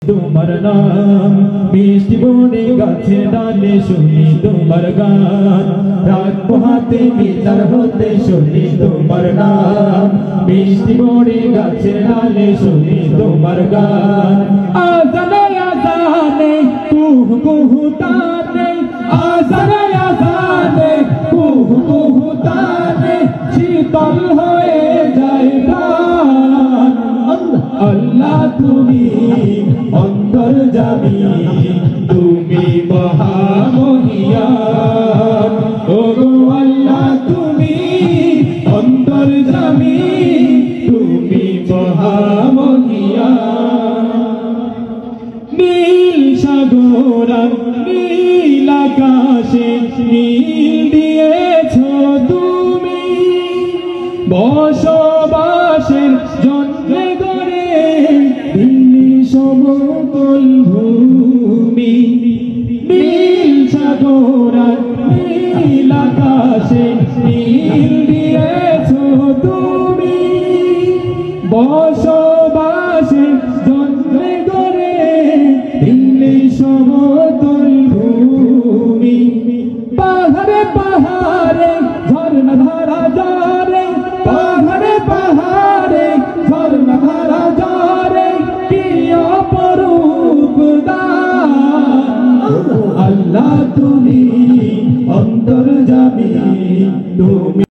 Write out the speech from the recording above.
তোমার নাম মিষ্টি বনে গাছে ডালে শুনি তোমার গান রাত পোহাতে বিচার হতে শুনি তোমার নাম মিষ্টি বনে গাছে ডালে শুনি তোমার গান আজানে আজানে কুহু কুহু তানে আজানে আজানে কুহু কুহু তানে শীতল হয়ে যায় প্রাণ আল্লাহ তুমি অন্তর্যামী তুমি মহামহিয়ান ওগো আল্লাহ তুমি অন্তর্যামী তুমি মহামহিয়ান নীল সাগর নীল আকাশে নীল দিয়েছো তুমি বসবাসের জন্য গড়ে দিল্লি সমতল ভূমি নীল সাগর নীল আকাশে নীল দিয়েছো তুমি বসবাসের জন্য গড়ে দিল্লি সমতল ভূমি পাহাড়ে পাহাড়ে ঝর্ণা ধারা জরে পাহাড়ে পাহাড়ে ঝর্ণা ধারা জরে কি অপরূপ দান আল্লাহ তুমি অন্তর্যামী তুমি